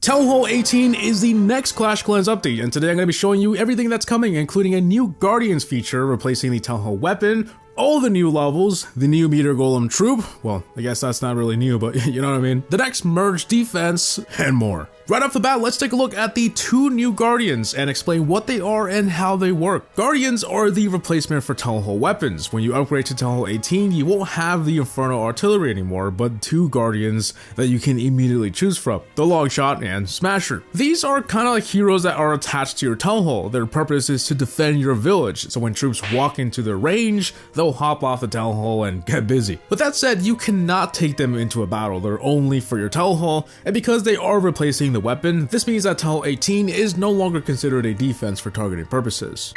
Townhall 18 is the next Clash Clans update, and today I'm going to be showing you everything that's coming, including a new Guardians feature replacing the Townhall weapon, all the new levels, the new Meteor Golem troop, well, I guess that's not really new, but you know what I mean, the next merge defense, and more. Right off the bat, let's take a look at the two new Guardians and explain what they are and how they work. Guardians are the replacement for Townhall weapons. When you upgrade to Townhall 18, you won't have the Infernal Artillery anymore, but two Guardians that you can immediately choose from, the Longshot and Smasher. These are kind of like heroes that are attached to your Townhall. Their purpose is to defend your village, so when troops walk into their range, they'll hop off the Townhall and get busy. With that said, you cannot take them into a battle. They're only for your Townhall, and because they are replacing the weapon, this means that Townhall 18 is no longer considered a defense for targeting purposes.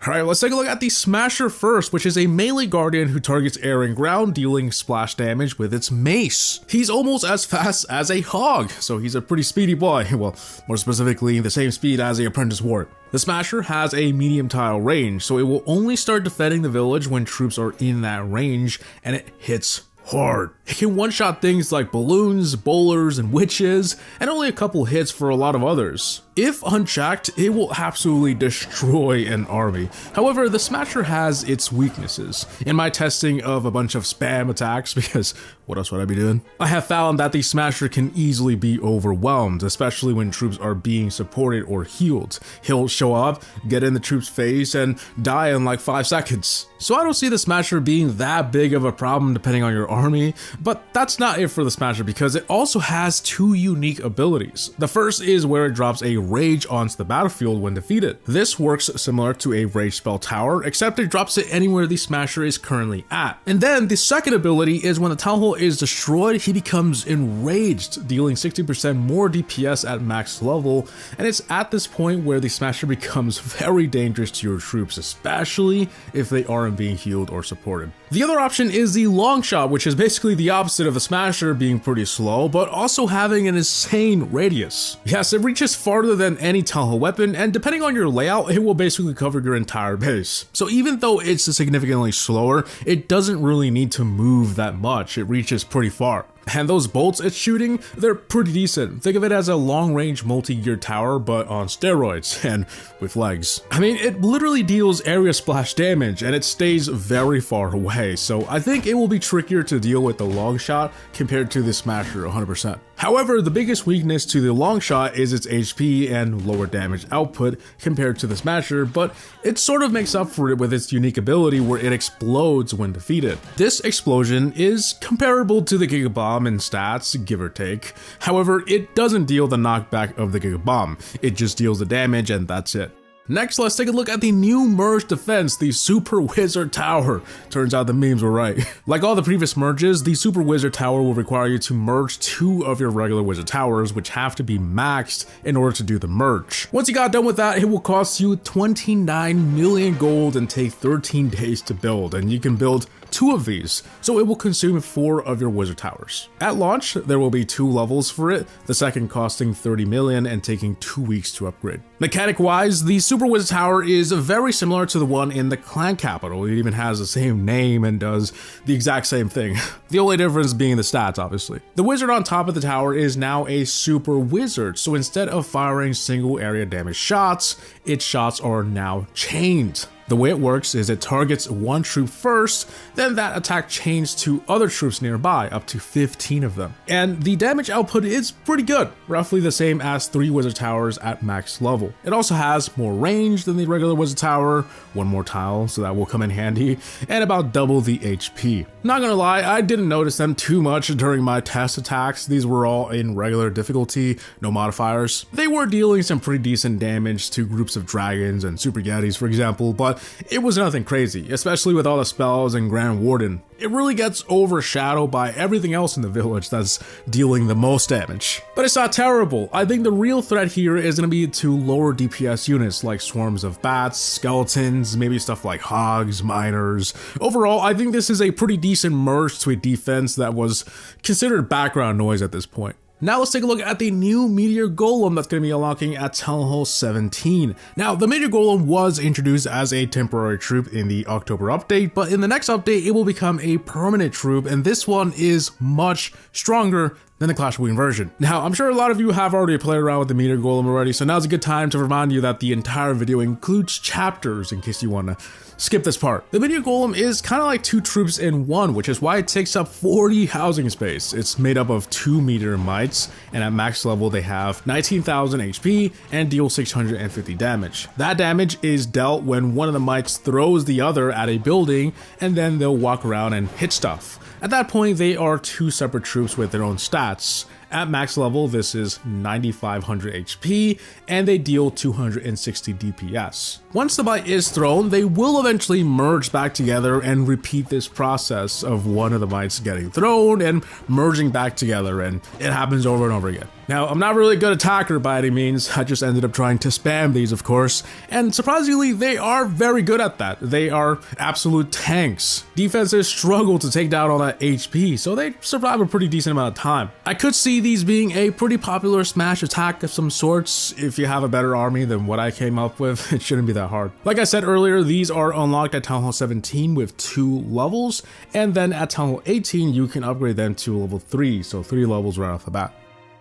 Alright, let's take a look at the Smasher first, which is a melee guardian who targets air and ground, dealing splash damage with its mace. He's almost as fast as a hog, so he's a pretty speedy boy. Well, more specifically, the same speed as the Apprentice Ward. The Smasher has a medium tile range, so it will only start defending the village when troops are in that range, and it hits hard. It can one-shot things like balloons, bowlers, and witches, and only a couple hits for a lot of others. If unchecked, it will absolutely destroy an army. However, the Smasher has its weaknesses. In my testing of a bunch of spam attacks, because what else would I be doing? I have found that the Smasher can easily be overwhelmed, especially when troops are being supported or healed. He'll show up, get in the troop's face, and die in like 5 seconds. So I don't see the Smasher being that big of a problem depending on your army, but that's not it for the Smasher because it also has two unique abilities. The first is where it drops a Rage onto the battlefield when defeated. This works similar to a Rage spell tower, except it drops it anywhere the Smasher is currently at. And then the second ability is when the Townhall is destroyed, he becomes enraged, dealing 60% more DPS at max level, and it's at this point where the Smasher becomes very dangerous to your troops, especially if they aren't being healed or supported. The other option is the Longshot, which is basically the opposite of the Smasher being pretty slow, but also having an insane radius. Yes, it reaches farther than any Townhall weapon, and depending on your layout, it will basically cover your entire base. So even though it's significantly slower, it doesn't really need to move that much. It reaches pretty far. And those bolts it's shooting, they're pretty decent. Think of it as a long-range multi-gear tower, but on steroids and with legs. I mean, it literally deals area splash damage and it stays very far away, so I think it will be trickier to deal with the Longshot compared to the Smasher 100%. However, the biggest weakness to the Longshot is its HP and lower damage output compared to the Smasher, but it sort of makes up for it with its unique ability where it explodes when defeated. This explosion is comparable to the Giga Bomb in stats, give or take. However, it doesn't deal the knockback of the Giga Bomb. It just deals the damage and that's it. Next, let's take a look at the new merge defense, the Super Wizard Tower. Turns out the memes were right. Like all the previous merges, the Super Wizard Tower will require you to merge 2 of your regular Wizard Towers, which have to be maxed in order to do the merge. Once you got done with that, it will cost you 29 million gold and take 13 days to build, and you can build 2 of these, so it will consume 4 of your Wizard Towers. At launch, there will be 2 levels for it, the second costing 30 million and taking 2 weeks to upgrade. Mechanic-wise, the Super Wizard Tower is very similar to the one in the clan capital. It even has the same name and does the exact same thing. The only difference being the stats, obviously. The wizard on top of the tower is now a Super Wizard, so instead of firing single area damage shots, its shots are now chained. The way it works is it targets one troop first, then that attack chains to other troops nearby, up to 15 of them. And the damage output is pretty good, roughly the same as 3 Wizard Towers at max level. It also has more range than the regular Wizard Tower, 1 more tile, so that will come in handy, and about double the HP. Not gonna lie, I didn't notice them too much during my test attacks. These were all in regular difficulty, no modifiers. They were dealing some pretty decent damage to groups of dragons and super yetis, for example, but it was nothing crazy, especially with all the spells and Grand Warden. It really gets overshadowed by everything else in the village that's dealing the most damage. But it's not terrible. I think the real threat here is going to be to lower DPS units like swarms of bats, skeletons, maybe stuff like hogs, miners. Overall, I think this is a pretty decent merge to a defense that was considered background noise at this point. Now let's take a look at the new Meteor Golem that's going to be unlocking at Townhall 17. Now, the Meteor Golem was introduced as a temporary troop in the October update, but in the next update, it will become a permanent troop, and this one is much stronger than the Clash Queen version. Now, I'm sure a lot of you have already played around with the Meteor Golem already, so now's a good time to remind you that the entire video includes chapters in case you want to skip this part. The Meteor Golem is kind of like 2 troops in one, which is why it takes up 40 housing space. It's made up of 2 meteor mites, and at max level they have 19,000 HP and deal 650 damage. That damage is dealt when one of the mites throws the other at a building, and then they'll walk around and hit stuff. At that point, they are 2 separate troops with their own stats. At max level, this is 9,500 HP, and they deal 260 DPS. Once the mite is thrown, they will eventually merge back together and repeat this process of one of the mites getting thrown and merging back together, and it happens over and over again. Now, I'm not really a good attacker by any means. I just ended up trying to spam these, of course, and surprisingly, they are very good at that. They are absolute tanks. Defenses struggle to take down all that HP, so they survive a pretty decent amount of time. I could see these being a pretty popular smash attack of some sorts. If you have a better army than what I came up with, it shouldn't be that hard. Like I said earlier, these are unlocked at Townhall 17 with 2 levels, and then at Townhall 18, you can upgrade them to level 3, so 3 levels right off the bat.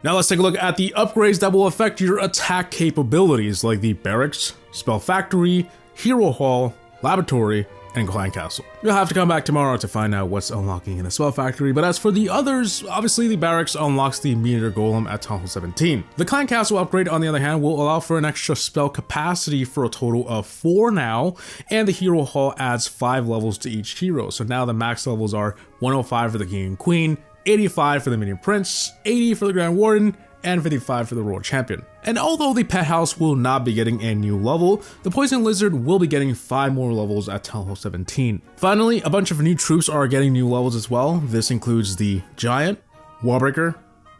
Now let's take a look at the upgrades that will affect your attack capabilities, like the Barracks, Spell Factory, Hero Hall, Laboratory, and Clan Castle. You'll have to come back tomorrow to find out what's unlocking in the Spell Factory, but as for the others, obviously the Barracks unlocks the Meteor Golem at Townhall 17. The Clan Castle upgrade, on the other hand, will allow for an extra spell capacity for a total of 4 now, and the Hero Hall adds 5 levels to each hero, so now the max levels are 105 for the King and Queen, 85 for the Minion Prince, 80 for the Grand Warden, and 55 for the Royal Champion. And although the Pet House will not be getting a new level, the Poison Lizard will be getting 5 more levels at Townhall 17. Finally, a bunch of new troops are getting new levels as well. This includes the Giant, Wallbreaker,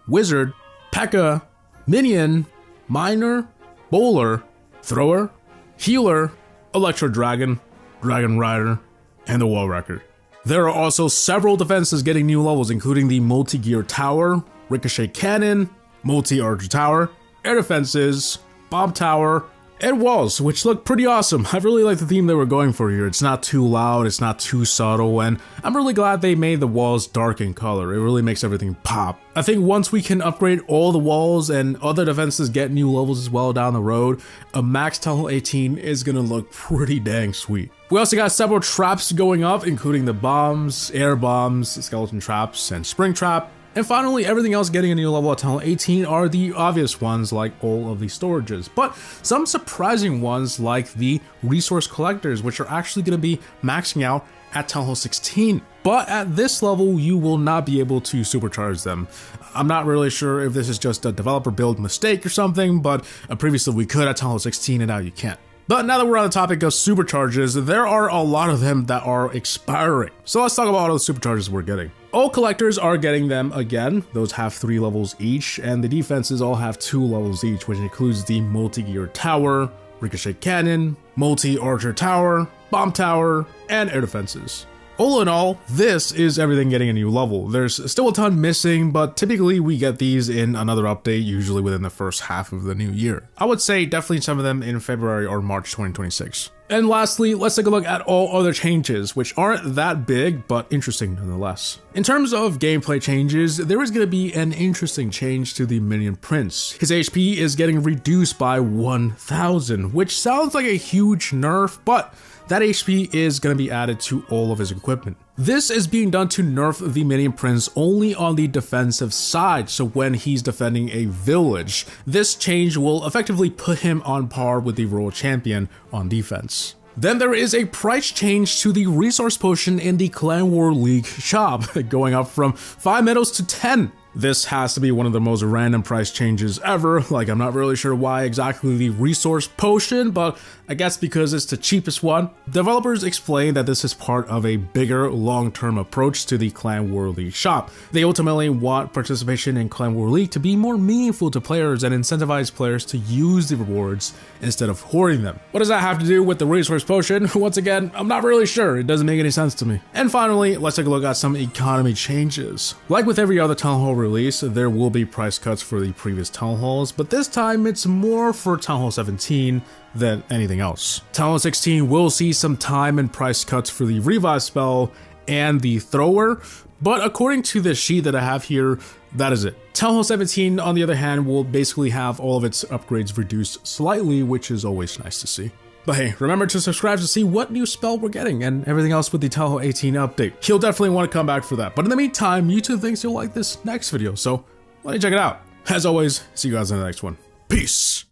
Wizard, P.E.K.K.A, Minion, Miner, Bowler, Thrower, Healer, Electro Dragon, Dragon Rider, and the Wall Wrecker. There are also several defenses getting new levels, including the Multi-Gear Tower, Ricochet Cannon, Multi-Archer Tower, Air Defenses, Bomb Tower, and Walls, which look pretty awesome. I really like the theme they were going for here. It's not too loud, it's not too subtle, and I'm really glad they made the walls dark in color. It really makes everything pop. I think once we can upgrade all the walls and other defenses get new levels as well down the road, a max Townhall 18 is gonna look pretty dang sweet. We also got several traps going up, including the bombs, air bombs, skeleton traps, and spring trap. And finally, everything else getting a new level at Townhall 18 are the obvious ones, like all of the storages, but some surprising ones like the resource collectors, which are actually going to be maxing out at Townhall 16. But at this level, you will not be able to supercharge them. I'm not really sure if this is just a developer build mistake or something, but previously we could at Townhall 16 and now you can't. But now that we're on the topic of supercharges, there are a lot of them that are expiring. So let's talk about all the supercharges we're getting. All collectors are getting them again. Those have 3 levels each, and the defenses all have 2 levels each, which includes the Multi-Gear Tower, Ricochet Cannon, Multi-Archer Tower, Bomb Tower, and Air Defenses. All in all, this is everything getting a new level. There's still a ton missing, but typically we get these in another update, usually within the first half of the new year. I would say definitely some of them in February or March 2026. And lastly, let's take a look at all other changes, which aren't that big, but interesting nonetheless. In terms of gameplay changes, there is going to be an interesting change to the Minion Prince. His HP is getting reduced by 1,000, which sounds like a huge nerf, but that HP is going to be added to all of his equipment. This is being done to nerf the Minion Prince only on the defensive side, so when he's defending a village, this change will effectively put him on par with the Royal Champion on defense. Then there is a price change to the resource potion in the Clan War League shop, going up from 5 medals to 10. This has to be one of the most random price changes ever. Like, I'm not really sure why exactly the resource potion, but I guess because it's the cheapest one. Developers explain that this is part of a bigger long-term approach to the Clan War League shop. They ultimately want participation in Clan War League to be more meaningful to players and incentivize players to use the rewards instead of hoarding them. What does that have to do with the resource potion? Once again, I'm not really sure. It doesn't make any sense to me. And finally, let's take a look at some economy changes. Like with every other Town Hall release, there will be price cuts for the previous Town Halls, but this time it's more for Town Hall 17 than anything else. Town Hall 16 will see some time and price cuts for the Revive spell and the Thrower, but according to the sheet that I have here, that is it. Townhall 17, on the other hand, will basically have all of its upgrades reduced slightly, which is always nice to see. But hey, remember to subscribe to see what new spell we're getting and everything else with the Townhall 18 update. You'll definitely want to come back for that. But in the meantime, YouTube thinks you'll like this next video, so why don't you check it out. As always, see you guys in the next one. Peace!